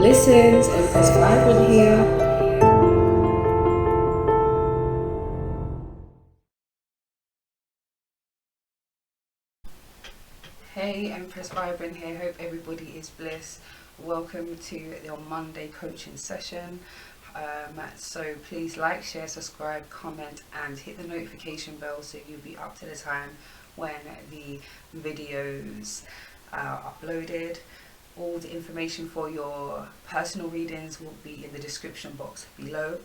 Blessings, Empress Vibrant here. Hey, Empress Vibrant here. Hope everybody is blessed. Welcome to your Monday coaching session. So please like, share, subscribe, comment, and hit the notification bell so you'll be up to the time when the videos are uploaded. All the information for your personal readings will be in the description box below.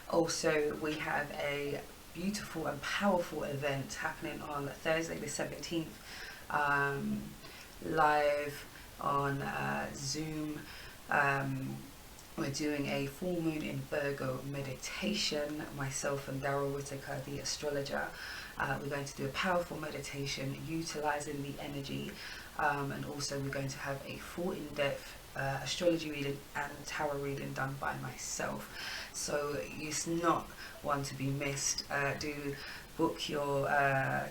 Also, we have a beautiful and powerful event happening on Thursday the 17th, live on Zoom. We're doing a full moon in Virgo meditation. Myself and Daryl, the astrologer, we're going to do a powerful meditation utilizing the energy, and also we're going to have a full in-depth astrology reading and tarot reading done by myself. So it's not one to be missed. Do book your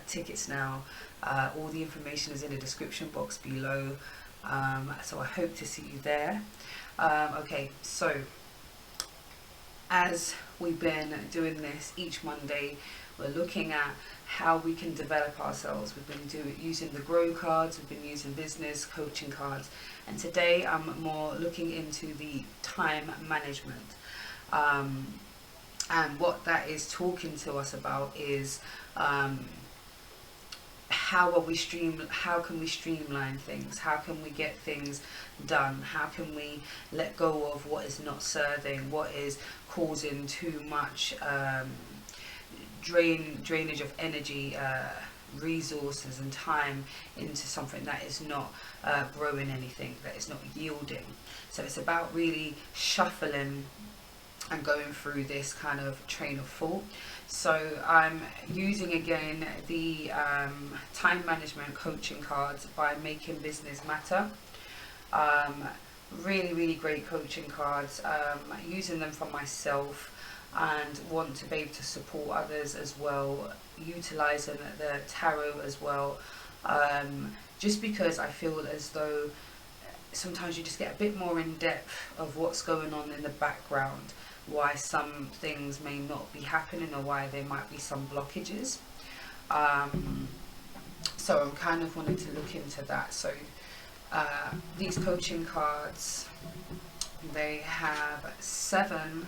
tickets now. All the information is in the description box below. So I hope to see you there. Okay, so as we've been doing this each Monday, we're looking at how we can develop ourselves. We've been using the grow cards, we've been using business coaching cards, and today I'm more looking into the time management. And what that is talking to us about is how can we streamline things? How can we get things done? How can we let go of what is not serving, what is causing too much drainage of energy, resources and time into something that is not growing anything, that is not yielding. So it's about really shuffling and going through this kind of train of thought. So I'm using again the time management coaching cards by Making Business Matter. Really great coaching cards. Using them for myself and want to be able to support others as well, utilizing the tarot as well, just because I feel as though sometimes you just get a bit more in depth of what's going on in the background, why some things may not be happening or why there might be some blockages. So I'm kind of wanting to look into that. So these coaching cards, they have 7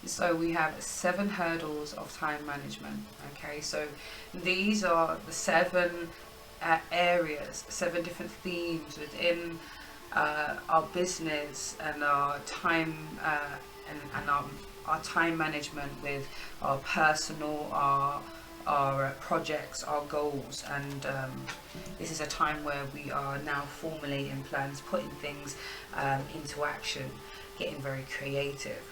so we have 7 hurdles of time management. Okay, so these are the 7 areas, 7 different themes within our business and our time and our time management with our personal, our projects, our goals. And this is a time where we are now formulating plans, putting things into action, getting very creative.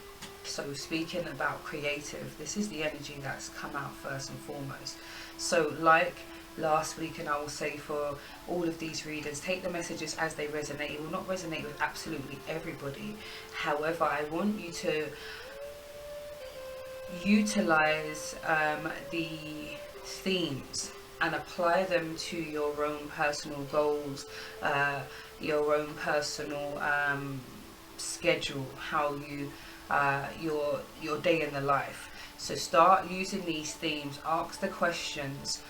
So speaking about creative, this is the energy that's come out first and foremost. So like last week, and I will say for all of these readers, take the messages as they resonate. It will not resonate with absolutely everybody. However, I want you to utilize the themes and apply them to your own personal goals, your own personal schedule, how you your day in the life. So start using these themes, ask the questions,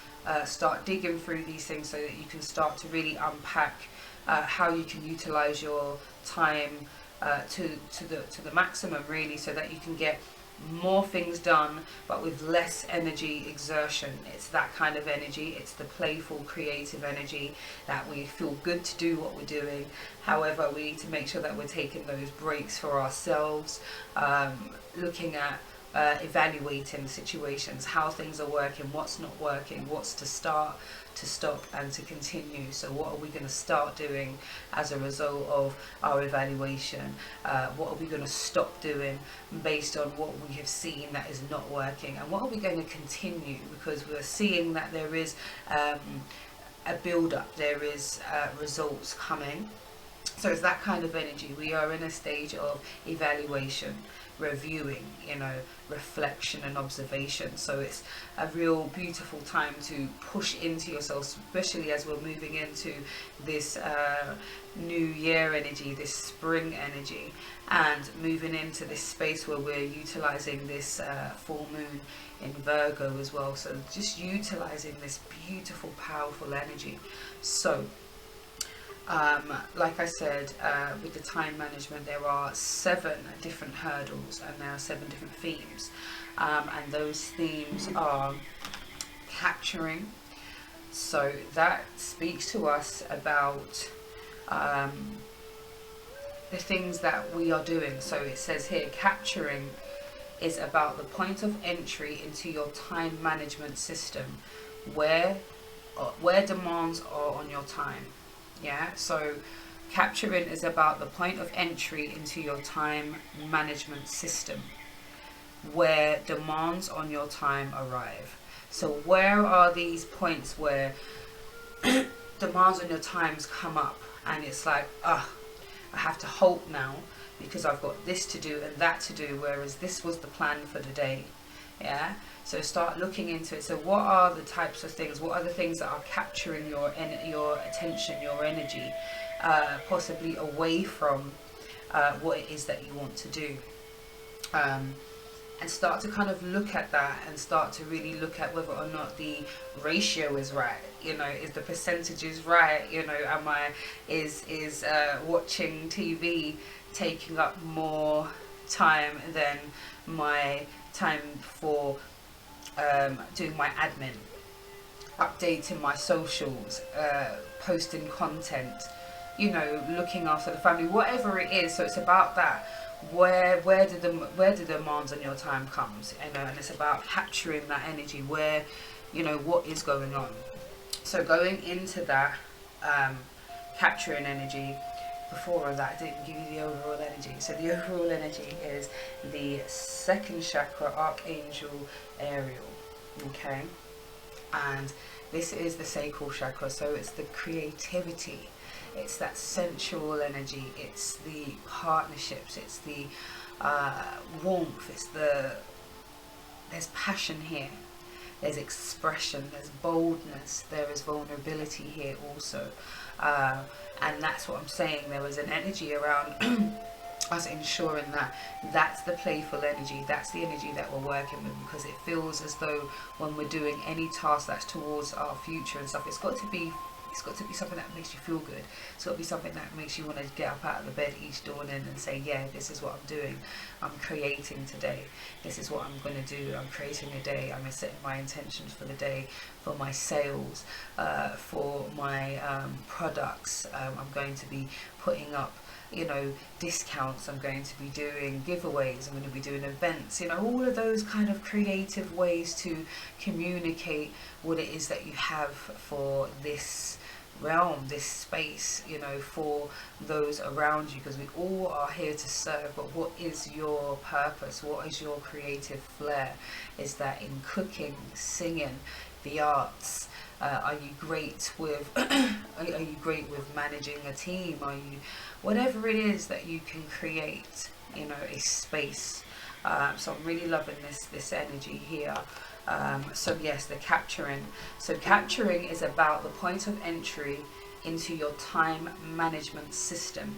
start digging through these things so that you can start to really unpack how you can utilize your time to the maximum, really, so that you can get more things done but with less energy exertion. It's that kind of energy. It's the playful, creative energy that we feel good to do what we're doing. However, we need to make sure that we're taking those breaks for ourselves, looking at evaluating situations, how things are working, what's not working, what's to start, to stop, and to continue. So what are we going to start doing as a result of our evaluation? What are we going to stop doing based on what we have seen that is not working? And what are we going to continue, because we're seeing that there is a build-up, there is results coming. So it's that kind of energy. We are in a stage of evaluation, reviewing, reflection and observation. So it's a real beautiful time to push into yourself, especially as we're moving into this new year energy, this spring energy, and moving into this space where we're utilizing this full moon in Virgo as well. So just utilizing this beautiful, powerful energy. So like I said, with the time management, there are 7 different hurdles and there are 7 different themes. And those themes are capturing. So that speaks to us about the things that we are doing. So it says here, capturing is about the point of entry into your time management system, where demands are on your time. Yeah, so capturing is about the point of entry into your time management system, where demands on your time arrive. So where are these points where demands on your times come up and it's like, I have to halt now because I've got this to do and that to do, whereas this was the plan for the day. Yeah, so start looking into it. So what are the types of things, what are the things that are capturing your attention, your energy, possibly away from what it is that you want to do, and start to kind of look at that and start to really look at whether or not the ratio is right. Is the percentages right? Is watching TV taking up more time than my time for doing my admin, updating my socials, posting content, looking after the family, whatever it is. So it's about that. Where do the demands on your time comes, and it's about capturing that energy. Where, what is going on. So going into that, capturing energy. Before that, I didn't give you the overall energy. So the overall energy is the 2nd chakra, Archangel Ariel. Okay, and this is the sacral chakra. So it's the creativity, it's that sensual energy, it's the partnerships, it's the warmth, there's passion here, there's expression, there's boldness, there is vulnerability here also. And that's what I'm saying. There was an energy around us ensuring that that's the playful energy, that's the energy that we're working with, because it feels as though when we're doing any task that's towards our future and stuff, it's got to be something that makes you feel good. It's got to be something that makes you want to get up out of the bed each dawning and say, yeah, this is what I'm doing. I'm creating today. This is what I'm going to do. I'm creating a day. I'm setting my intentions for the day, for my sales, for my products. I'm going to be putting up discounts. I'm going to be doing giveaways. I'm going to be doing events. All of those kind of creative ways to communicate what it is that you have for this realm, this space, for those around you, because we all are here to serve. But what is your purpose? What is your creative flair? Is that in cooking, singing, the arts? Are you great with are you great with managing a team? Are you, whatever it is that you can create, a space. So I'm really loving this energy here. So yes, the capturing. So capturing is about the point of entry into your time management system.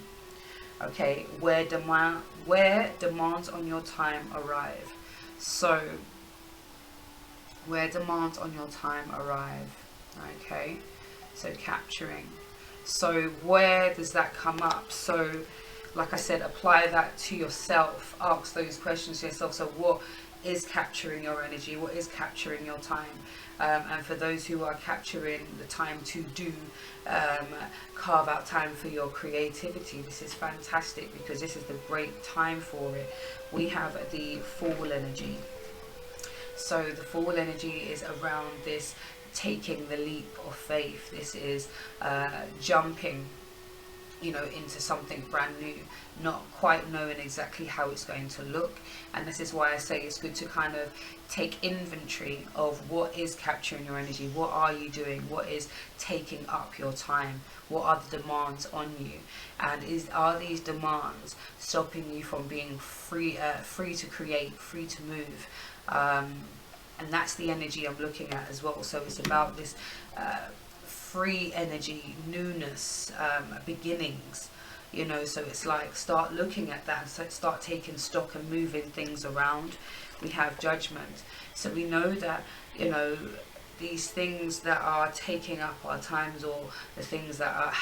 Okay, where demands on your time arrive. So where demands on your time arrive. Okay, so capturing. So where does that come up? So like I said, apply that to yourself. Ask those questions to yourself. So what is capturing your energy? What is capturing your time? And for those who are capturing the time to do, carve out time for your creativity. This is fantastic, because this is the great time for it. We have the fall energy. So the fall energy is around this taking the leap of faith. This is jumping you know, into something brand new, not quite knowing exactly how it's going to look. And this is why I say it's good to kind of take inventory of what is capturing your energy, what are you doing, what is taking up your time, what are the demands on you, and are these demands stopping you from being free to create, free to move. And that's the energy I'm looking at as well. So it's about this free energy, newness, beginnings, you know. So it's like, start looking at that, so start taking stock and moving things around. We have judgment, so we know that, you know, these things that are taking up our times, or the things that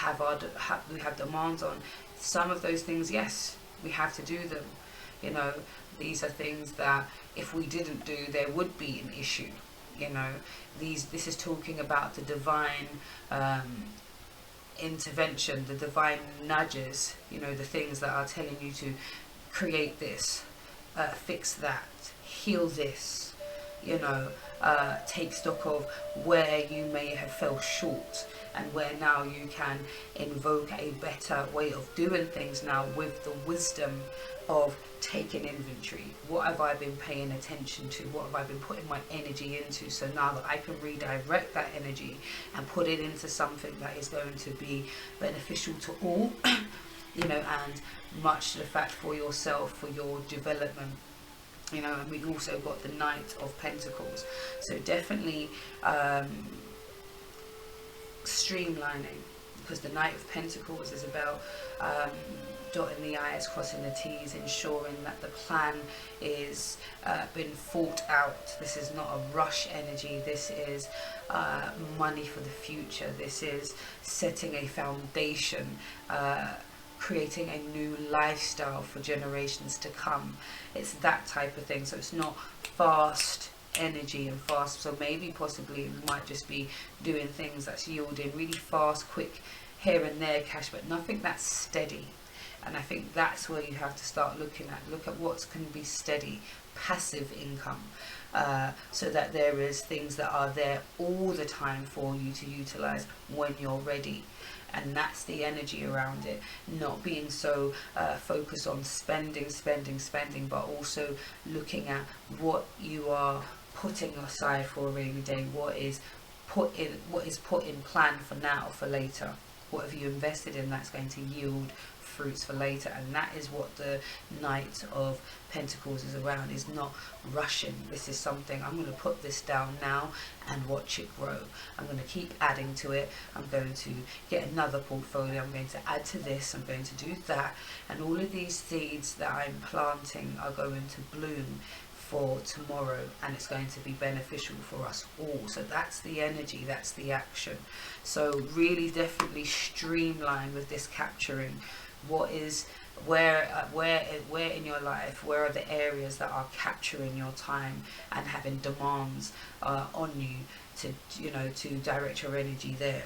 we have demands on, some of those things, yes, we have to do them, you know. These are things that if we didn't do, there would be an issue, you know. This is talking about the divine intervention, the divine nudges, you know, the things that are telling you to create this, fix that, heal this, you know, take stock of where you may have fell short, and where now you can invoke a better way of doing things now, with the wisdom of taking inventory. What have I been paying attention to? What have I been putting my energy into? So now that I can redirect that energy and put it into something that is going to be beneficial to all, you know, and much to the fact for yourself, for your development, you know. And we also got the Knight of Pentacles, so definitely streamlining, because the Knight of Pentacles is about dotting the I's, crossing the T's, ensuring that the plan is been thought out. This is not a rush energy. This is money for the future. This is setting a foundation, creating a new lifestyle for generations to come. It's that type of thing. So it's not fast energy and fast. So maybe possibly it might just be doing things that's yielding really fast, quick, here and there cash, but nothing that's steady. And I think that's where you have to start looking at. Look at what can be steady, passive income, so that there is things that are there all the time for you to utilize when you're ready. And that's the energy around it. Not being so focused on spending, but also looking at what you are putting aside for a rainy day. What is put in plan for now, for later. What have you invested in that's going to yield fruits for later? And that is what the Knight of Pentacles is around, is not rushing. This is something, I'm going to put this down now and watch it grow. I'm going to keep adding to it. I'm going to get another portfolio. I'm going to add to this. I'm going to do that. And all of these seeds that I'm planting are going to bloom for tomorrow, and it's going to be beneficial for us all. So that's the energy, that's the action. So really definitely streamline with this capturing. What is where in your life, where are the areas that are capturing your time and having demands on you to, you know, to direct your energy there.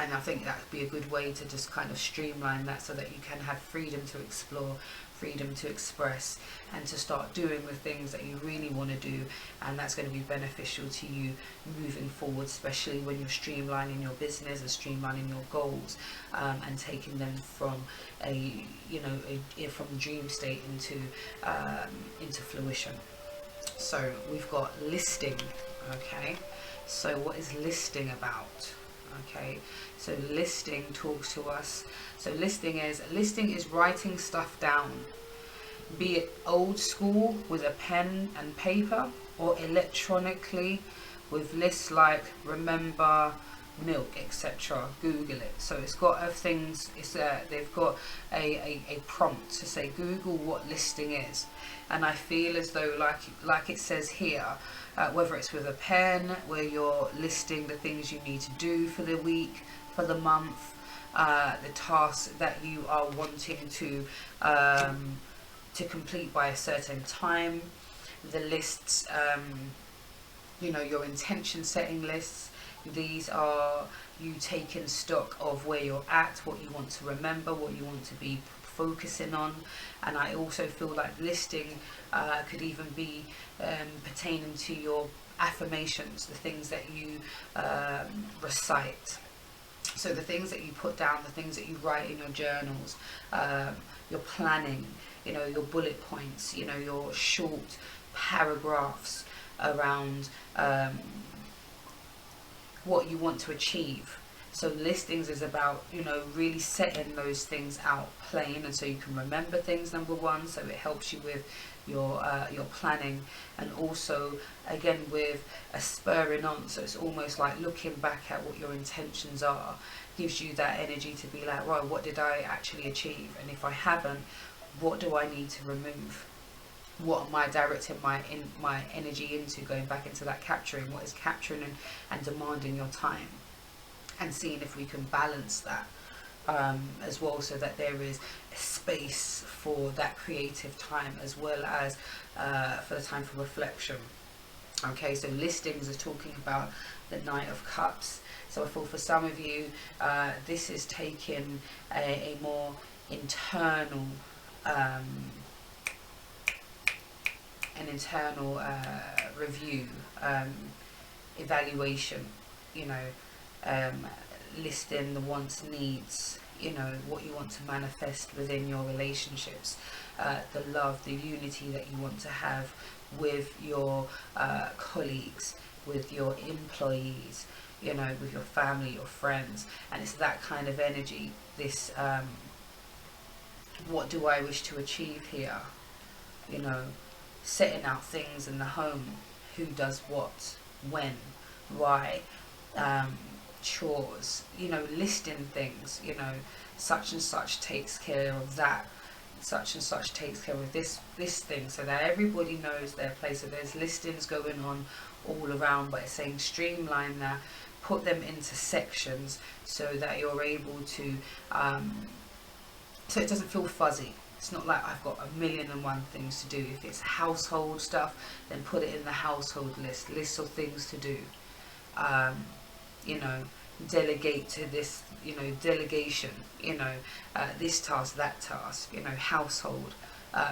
And I think that would be a good way to just kind of streamline that, so that you can have freedom to explore, freedom to express, and to start doing the things that you really want to do, and that's going to be beneficial to you moving forward, especially when you're streamlining your business and streamlining your goals, and taking them from a, you know, from dream state into fruition. So we've got listing. Okay, so what is listing about? Okay, so listing talks to us. So listing is writing stuff down, be it old school with a pen and paper, or electronically with lists like remember, milk, etc. Google it. So it's got things. They've got a prompt to say Google what listing is, and I feel as though like it says here. Whether it's with a pen, where you're listing the things you need to do for the week, for the month, the tasks that you are wanting to complete by a certain time, the lists, you know, your intention setting lists. These are you taking stock of where you're at, what you want to remember, what you want to be focusing on. And I also feel like listing could even be pertaining to your affirmations, the things that you recite. So the things that you put down, the things that you write in your journals, your planning, you know, your bullet points, you know, your short paragraphs around what you want to achieve. So listings is about, you know, really setting those things out plain, and so you can remember things, number one, so it helps you with your planning, and also again with a spurring on, so it's almost like looking back at what your intentions are, gives you that energy to be like, right, what did I actually achieve, and if I haven't, what do I need to remove? What am I directing my energy into, going back into that capturing, what is capturing and demanding your time, and seeing if we can balance that as well, so that there is a space for that creative time, as well as for the time for reflection. Okay, so listings are talking about the Knight of Cups. So I thought for some of you, this is taking a more internal review, evaluation, you know, listing the wants, needs, you know, what you want to manifest within your relationships, the love, the unity that you want to have with your colleagues, with your employees, you know, with your family, your friends. And it's that kind of energy, this what do I wish to achieve here, you know, setting out things in the home, who does what, when, why, chores, you know, listing things, you know, such and such takes care of that, such and such takes care of this thing, so that everybody knows their place. So there's listings going on all around, but it's saying streamline that, put them into sections, so that you're able to so it doesn't feel fuzzy. It's not like I've got 1,000,001 things to do. If it's household stuff, then put it in the household list of things to do. You know, delegate to this, you know, delegation, you know, this task, that task, you know, household,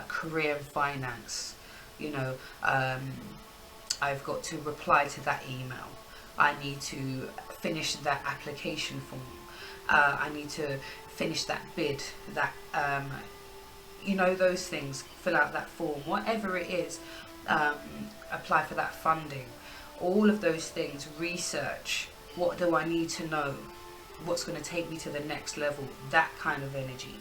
career and finance, you know, I've got to reply to that email. I need to finish that application form. I need to finish that bid, that, you know, those things, fill out that form, whatever it is, apply for that funding, all of those things, research, what do I need to know, what's going to take me to the next level, that kind of energy.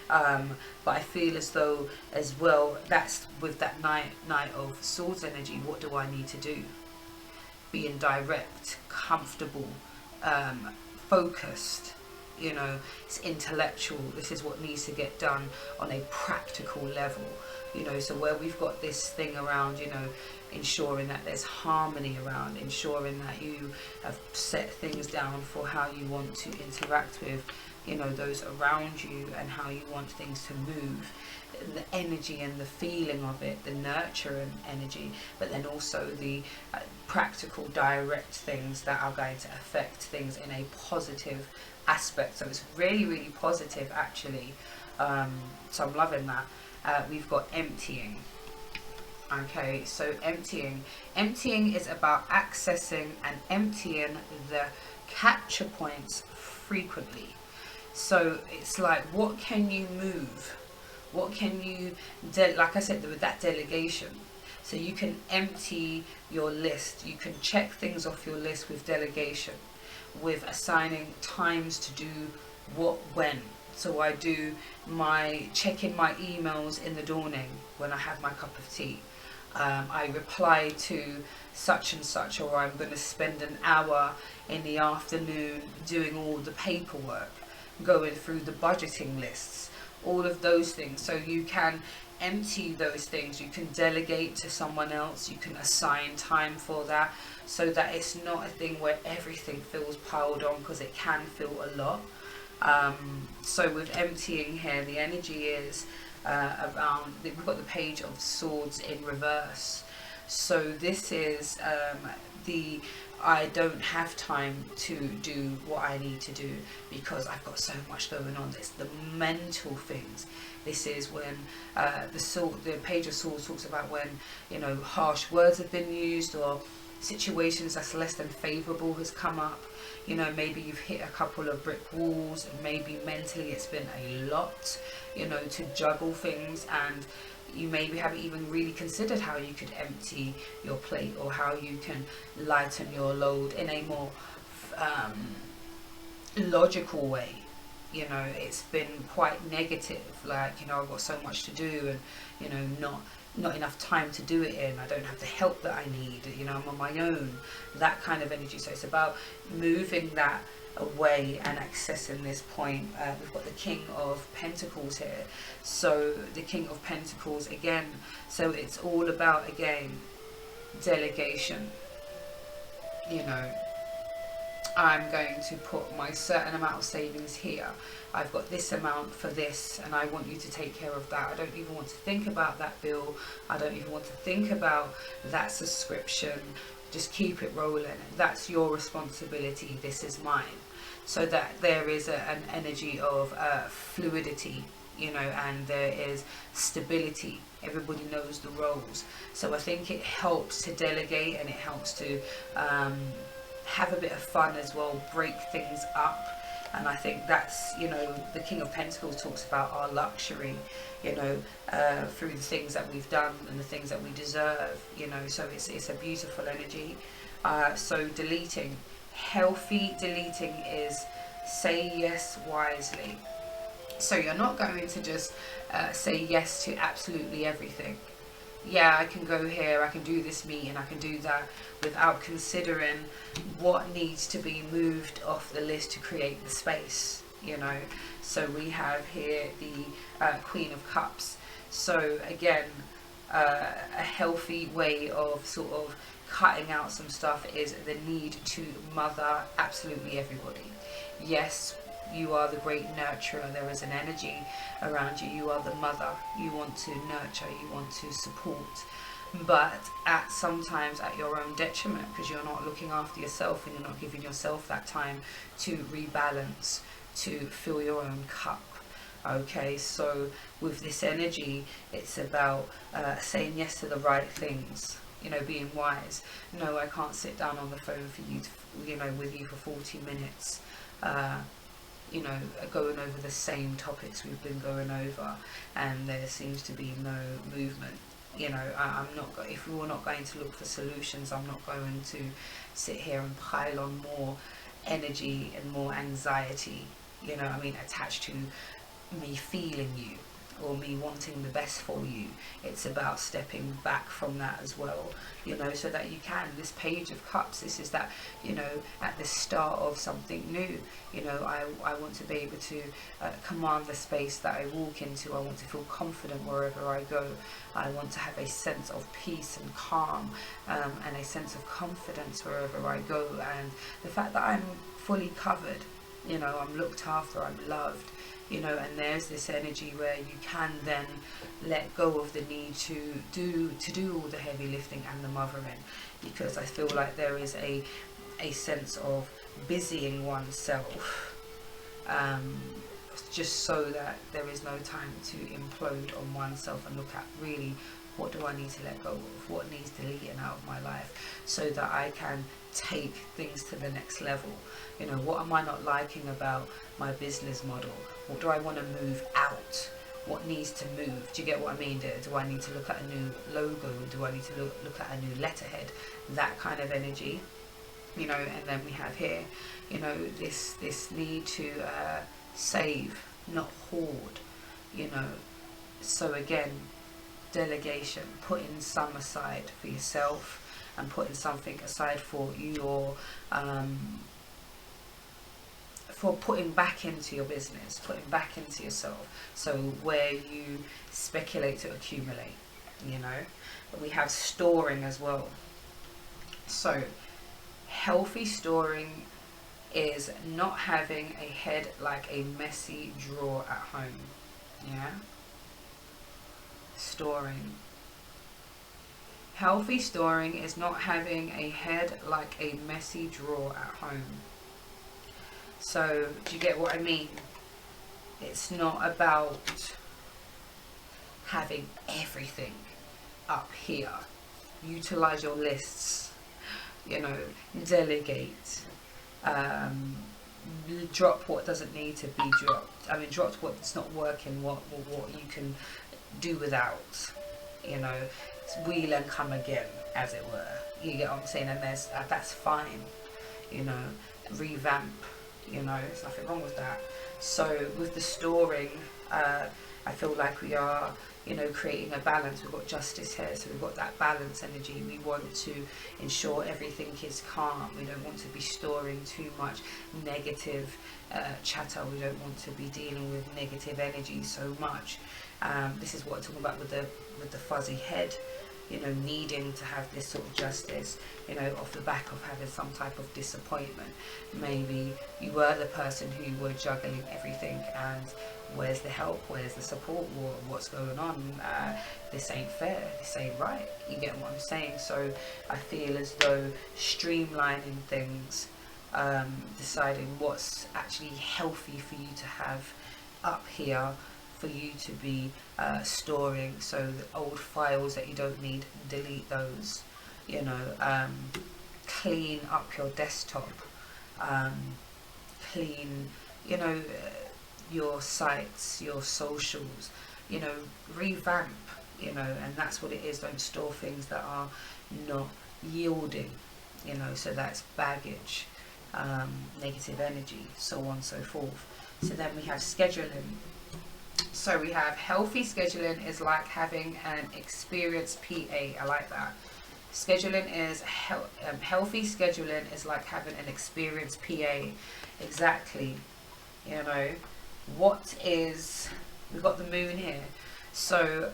But I feel as though as well, that's with that Knight of Swords energy, what do I need to do? Being direct, comfortable, focused, you know, it's intellectual. This is what needs to get done on a practical level, you know. So where we've got this thing around, you know, ensuring that there's harmony around, ensuring that you have set things down for how you want to interact with, you know, those around you, and how you want things to move, the energy and the feeling of it, the nurture and energy, but then also the practical, direct things that are going to affect things in a positive aspect. So it's really, really positive, actually. So I'm loving that. We've got emptying. Okay, so emptying is about accessing and emptying the capture points frequently. So it's like, what can you move? What can you, like I said, with that delegation. So you can empty your list. You can check things off your list with delegation, with assigning times to do what, when. So I do my checking my emails in the dawning when I have my cup of tea. I reply to such and such, or I'm going to spend an hour in the afternoon doing all the paperwork, going through the budgeting lists, all of those things. So you can empty those things, you can delegate to someone else, you can assign time for that, so that it's not a thing where everything feels piled on, because it can feel a lot. So with emptying here, the energy is around, we've got the Page of Swords in reverse. So this is the I don't have time to do what I need to do because I've got so much going on. It's the mental things. This is when the Page of Swords talks about when, you know, harsh words have been used, or situations that's less than favorable has come up. You know, maybe you've hit a couple of brick walls, and maybe mentally it's been a lot, you know, to juggle things, and you maybe haven't even really considered how you could empty your plate or how you can lighten your load in a more logical way. You know, it's been quite negative, like, you know, I've got so much to do, and, you know, not enough time to do it in. I don't have the help that I need, you know, I'm on my own, that kind of energy. So it's about moving that away and accessing this point. We've got the King of Pentacles here. So the King of Pentacles again, so it's all about, again, delegation. You know, I'm going to put my certain amount of savings here. I've got this amount for this, and I want you to take care of that. I don't even want to think about that bill. I don't even want to think about that subscription. Just keep it rolling. That's your responsibility. This is mine. So that there is an energy of fluidity, you know, and there is stability. Everybody knows the roles. So I think it helps to delegate, and it helps to have a bit of fun as well, break things up. And I think that's, you know, the King of Pentacles talks about our luxury, you know, through the things that we've done and the things that we deserve, you know. So it's a beautiful energy. So deleting, healthy deleting is say yes wisely. So you're not going to just say yes to absolutely everything. Yeah, I can go here, I can do this meeting, I can do that, without considering what needs to be moved off the list to create the space, you know. So we have here the Queen of Cups. So again, a healthy way of sort of cutting out some stuff is the need to mother absolutely everybody. Yes, you are the great nurturer. There is an energy around you. You are the mother. You want to nurture. You want to support. But sometimes at your own detriment, because you're not looking after yourself, and you're not giving yourself that time to rebalance, to fill your own cup. Okay, so with this energy, it's about saying yes to the right things. You know, being wise. No, I can't sit down on the phone for you, you know, with you for 40 minutes. You know, going over the same topics we've been going over, and there seems to be no movement. You know, I'm not. If we're not going to look for solutions, I'm not going to sit here and pile on more energy and more anxiety. You know, I mean, attached to me feeling you or me wanting the best for you. It's about stepping back from that as well, you know, so that you can. This Page of Cups, this is that, you know, at the start of something new. You know, I want to be able to command the space that I walk into. I want to feel confident wherever I go. I want to have a sense of peace and calm, and a sense of confidence wherever I go. And the fact that I'm fully covered, you know, I'm looked after, I'm loved. You know, and there's this energy where you can then let go of the need to do all the heavy lifting and the mothering, because I feel like there is a sense of busying oneself, just so that there is no time to implode on oneself and look at really, what do I need to let go of, what needs deleting out of my life, so that I can take things to the next level. You know, what am I not liking about my business model? What do I want to move out? What needs to move? Do you get what I mean? Do I need to look at a new logo? Do I need to look at a new letterhead? That kind of energy, you know. And then we have here, you know, this need to save, not hoard, you know. So again, delegation, putting some aside for yourself, and putting something aside for your for putting back into your business, putting back into yourself. So where you speculate to accumulate, you know. But we have storing as well. So healthy storing is not having a head like a messy drawer at home. Yeah. Storing. Healthy storing is not having a head like a messy drawer at home. So, do you get what I mean? It's not about having everything up here. Utilize your lists. you know, delegate, drop what doesn't need to be dropped. I mean, drop what's not working, what you can do without, you know, wheel and come again, as it were. You get what I'm saying? And that's fine, you know, revamp, you know, there's nothing wrong with that. So with the storing, I feel like we are, you know, creating a balance. We've got justice here, so we've got that balance energy. We want to ensure everything is calm. We don't want to be storing too much negative chatter. We don't want to be dealing with negative energy so much. This is what I'm talking about with the fuzzy head, you know, needing to have this sort of justice, you know, off the back of having some type of disappointment. Maybe you were the person who were juggling everything, and where's the help, where's the support, what's going on? This ain't fair, this ain't right. You get what I'm saying? So I feel as though streamlining things, deciding what's actually healthy for you to have up here, for you to be storing. So the old files that you don't need, delete those, you know, clean up your desktop, clean, you know, your sites, your socials, you know, revamp, you know, and that's what it is. Don't store things that are not yielding, you know, so that's baggage, negative energy, so on and so forth. So then we have scheduling. So we have healthy scheduling is like having an experienced PA. I like that. Scheduling is healthy scheduling is like having an experienced PA. Exactly. You know, we've got the moon here. So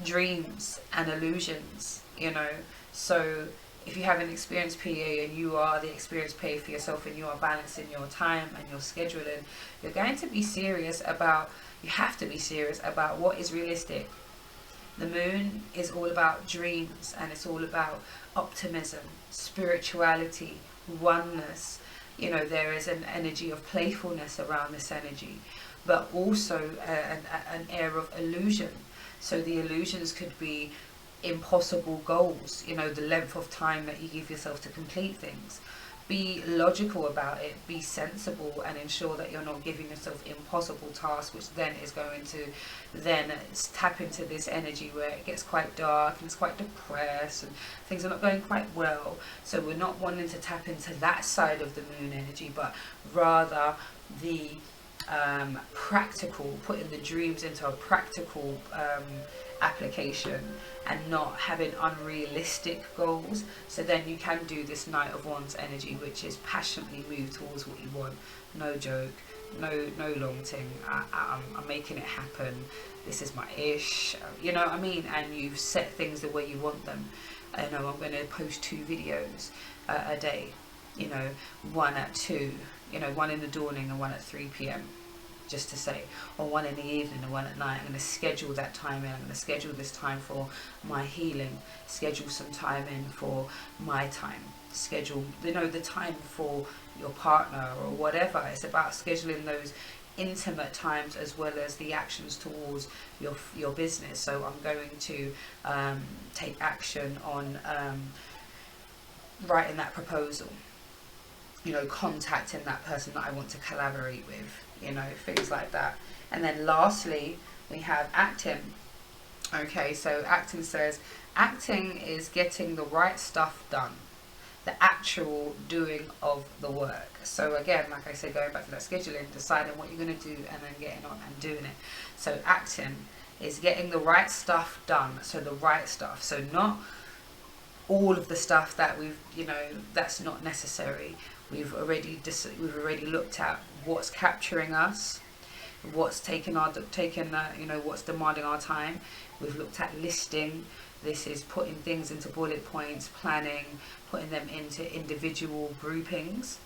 dreams and illusions, you know. So if you have an experienced PA and you are the experienced PA for yourself and you are balancing your time and your scheduling, you're going to be serious about, you have to be serious about what is realistic. The moon is all about dreams, and it's all about optimism, spirituality, oneness. You know, there is an energy of playfulness around this energy, but also an air of illusion. So the illusions could be impossible goals, you know, the length of time that you give yourself to complete things. Be logical about it, be sensible, and ensure that you're not giving yourself impossible tasks, which then is going to then tap into this energy where it gets quite dark and it's quite depressed and things are not going quite well. So we're not wanting to tap into that side of the moon energy, but rather the practical, putting the dreams into a practical application and not having unrealistic goals. So then you can do this Knight of Wands energy, which is passionately move towards what you want. No joke, no long thing. I'm making it happen. This is my ish, you know what I mean? And you've set things the way you want them. I know I'm going to post 2 videos a day, you know, one at 2, you know, one in the dawning and one at 3 p.m. just to say, or one in the evening and one at night. I'm going to schedule that time in. I'm going to schedule this time for my healing, schedule some time in for my time, schedule, you know, the time for your partner or whatever. It's about scheduling those intimate times as well as the actions towards your business. So I'm going to take action on writing that proposal, you know, contacting that person that I want to collaborate with, you know, things like that. And then lastly, we have acting. Okay, so acting says, acting is getting the right stuff done, the actual doing of the work. So again, like I said, going back to that scheduling, deciding what you're going to do and then getting on and doing it. So acting is getting the right stuff done. So the right stuff. So not all of the stuff that we've, you know, that's not necessary. We've already looked at what's capturing us, what's taking you know, what's demanding our time. We've looked at listing. This is putting things into bullet points, planning, putting them into individual groupings.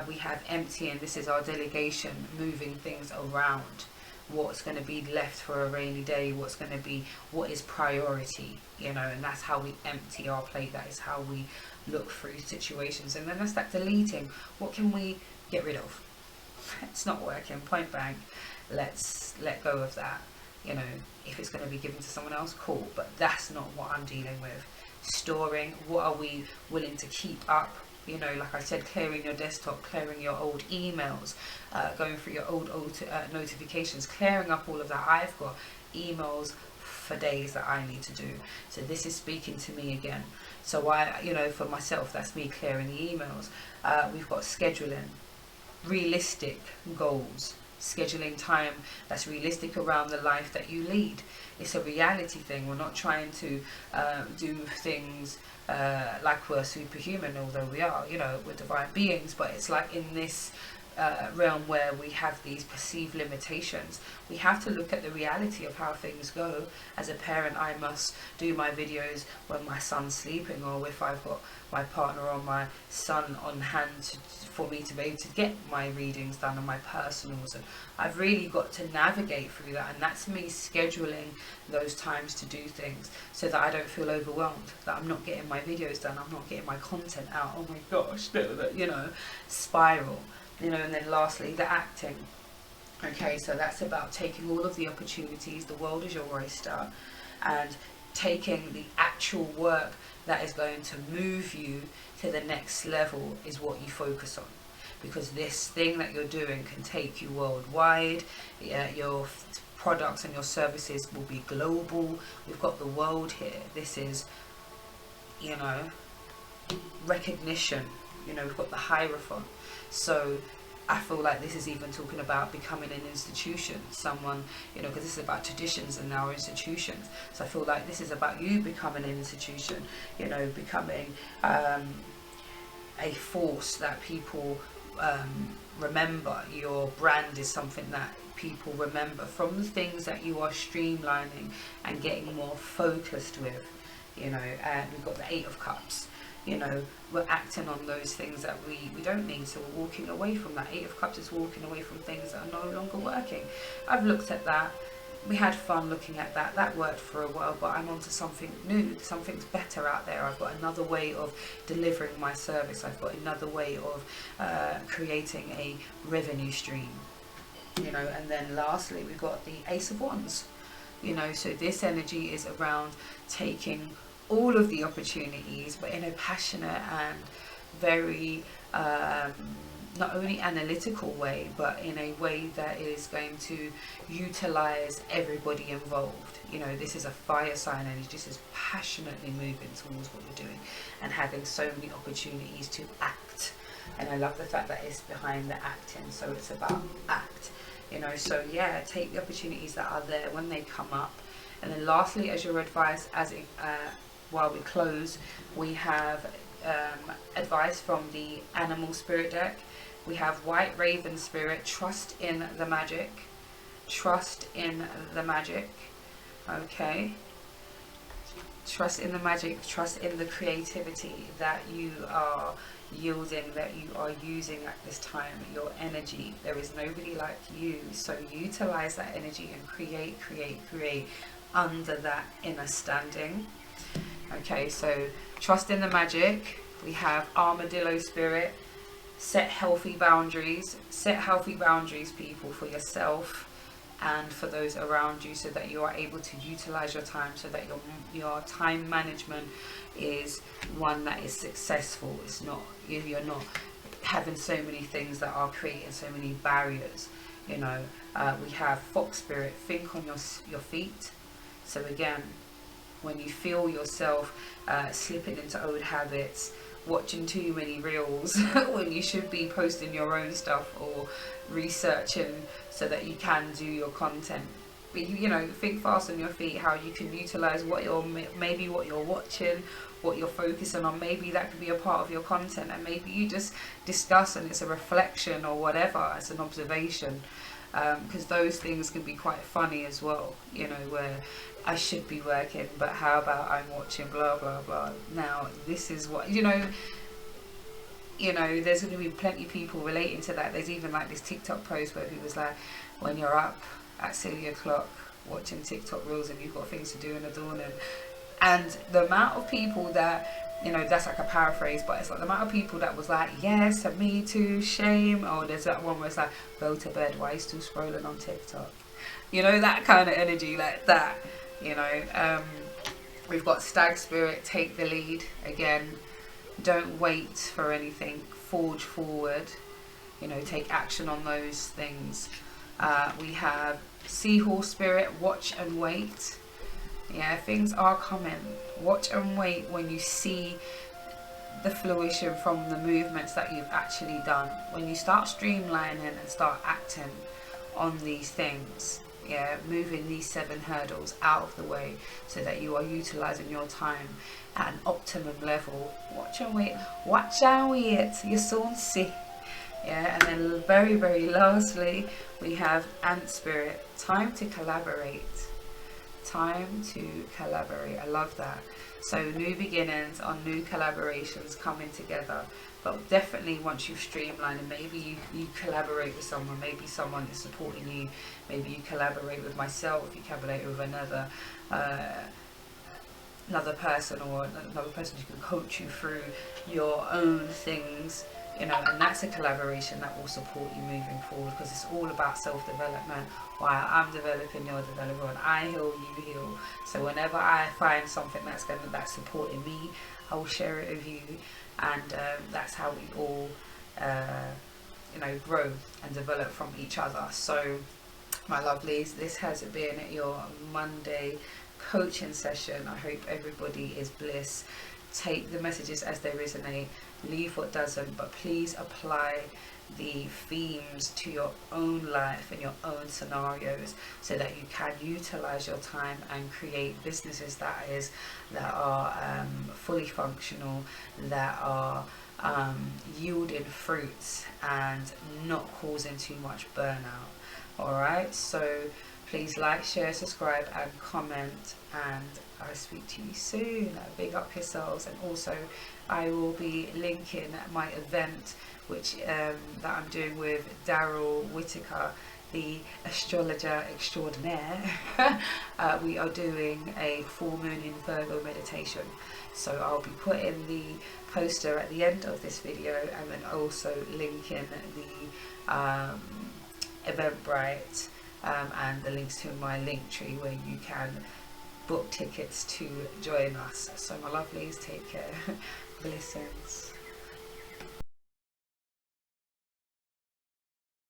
We have emptying. This is our delegation, moving things around. What's going to be left for a rainy day, what is priority, you know, and that's how we empty our plate. That is how we look through situations. And then that's that deleting. What can we get rid of? It's not working, point blank. Let's let go of that. You know, if it's going to be given to someone else, cool, but that's not what I'm dealing with. storing, what are we willing to keep up. You know, like I said, clearing your desktop, clearing your old emails, going through your old notifications, clearing up all of that. I've got emails for days that I need to do. So this is speaking to me again. So I, you know, for myself, that's me clearing the emails. We've got scheduling, realistic goals, scheduling time that's realistic around the life that you lead. It's a reality thing. We're not trying to do things like we're superhuman, although we are, you know, we're divine beings, but it's like in this realm where we have these perceived limitations, we have to look at the reality of how things go. As a parent, I must do my videos when my son's sleeping, or if I've got my partner or my son on hand for me to be able to get my readings done and my personals. And I've really got to navigate through that, and that's me scheduling those times to do things so that I don't feel overwhelmed, that I'm not getting my videos done, I'm not getting my content out. Oh my gosh, you know, spiral. You know, and then lastly, the acting. Okay, so that's about taking all of the opportunities, the world is your oyster, and taking the actual work that is going to move you to the next level is what you focus on. Because this thing that you're doing can take you worldwide. Your products and your services will be global. We've got the world here. This is, you know, recognition. You know, we've got the Hierophant. So I feel like this is even talking about becoming an institution, someone, you know, because this is about traditions and our institutions. So I feel like this is about you becoming an institution, you know, becoming a force that people remember. Your brand is something that people remember from the things that you are streamlining and getting more focused with, you know. And we've got the Eight of Cups. You know, we're acting on those things that we don't need, so we're walking away from that. Eight of Cups is walking away from things that are no longer working. I've looked at that, we had fun looking at that, that worked for a while, but I'm on to something new, something's better out there. I've got another way of delivering my service, I've got another way of creating a revenue stream, you know. And then lastly, we've got the Ace of Wands, you know, so this energy is around taking all of the opportunities, but in a passionate and very not only analytical way, but in a way that is going to utilize everybody involved. You know, this is a fire sign energy. This is passionately moving towards what you're doing and having so many opportunities to act. And I love the fact that it's behind the acting, so it's about act, you know. So yeah, take the opportunities that are there when they come up. And then lastly, as your advice, while we close, we have advice from the Animal Spirit deck. We have White Raven Spirit, trust in the magic. Trust in the magic. Okay. Trust in the magic, trust in the creativity that you are yielding, that you are using at this time, your energy. There is nobody like you, so utilize that energy and create under that inner standing. Okay, so trust in the magic. We have Armadillo Spirit, set healthy boundaries. Set healthy boundaries, people, for yourself and for those around you, so that you are able to utilize your time, so that your time management is one that is successful. It's not, you're not having so many things that are creating so many barriers, you know. We have Fox Spirit, think on your feet. So again, when you feel yourself slipping into old habits, watching too many reels when you should be posting your own stuff or researching so that you can do your content. But you know, think fast on your feet, how you can utilize what you're watching, what you're focusing on. Maybe that could be a part of your content, and maybe you just discuss and it's a reflection or whatever, it's an observation, because those things can be quite funny as well, you know, where I should be working, but how about I'm watching blah blah blah. Now this is what, you know, there's going to be plenty of people relating to that. There's even like this TikTok post where people's like, when you're up at silly o'clock watching TikTok reels and you've got things to do in the morning. And the amount of people that, you know, that's like a paraphrase, but it's like the amount of people that was like, yes, me too, shame. Or there's that one where it's like, go to bed, why are you still scrolling on TikTok? You know, that kind of energy, like that, you know. We've got Stag Spirit, take the lead. Again, don't wait for anything, forge forward, you know, take action on those things. We have Seahorse Spirit, watch and wait. Yeah, things are coming. Watch and wait when you see the fruition from the movements that you've actually done. When you start streamlining and start acting on these things, yeah, moving these 7 hurdles out of the way so that you are utilizing your time at an optimum level. Watch and wait. Watch and wait. You soon see. Yeah, and then very, very lastly, we have Ant Spirit. Time to collaborate. Time to collaborate. I love that. So new beginnings on new collaborations coming together. But definitely once you've streamlined, and maybe you collaborate with someone, maybe someone is supporting you, maybe you collaborate with myself, you collaborate with another person, or another person who can coach you through your own things, you know, and that's a collaboration that will support you moving forward, because it's all about self-development. While I'm developing, you're developing. When I heal, you heal. So whenever I find something that's supporting me, I will share it with you, and that's how we all you know, grow and develop from each other. So my lovelies, this has been your Monday coaching session. I hope everybody is bliss. Take the messages as they resonate, leave what doesn't, but please apply the themes to your own life and your own scenarios so that you can utilize your time and create businesses that are fully functional, that are yielding fruits and not causing too much burnout. Alright, so please like, share, subscribe and comment, and I'll speak to you soon. Big up yourselves. And also I will be linking my event which that I'm doing with Daryl, the astrologer extraordinaire. We are doing a full moon in Virgo meditation, so I'll be putting the poster at the end of this video, and then also linking the Eventbrite and the links to my link tree where you can book tickets to join us. So my lovelies, take care. Blessings.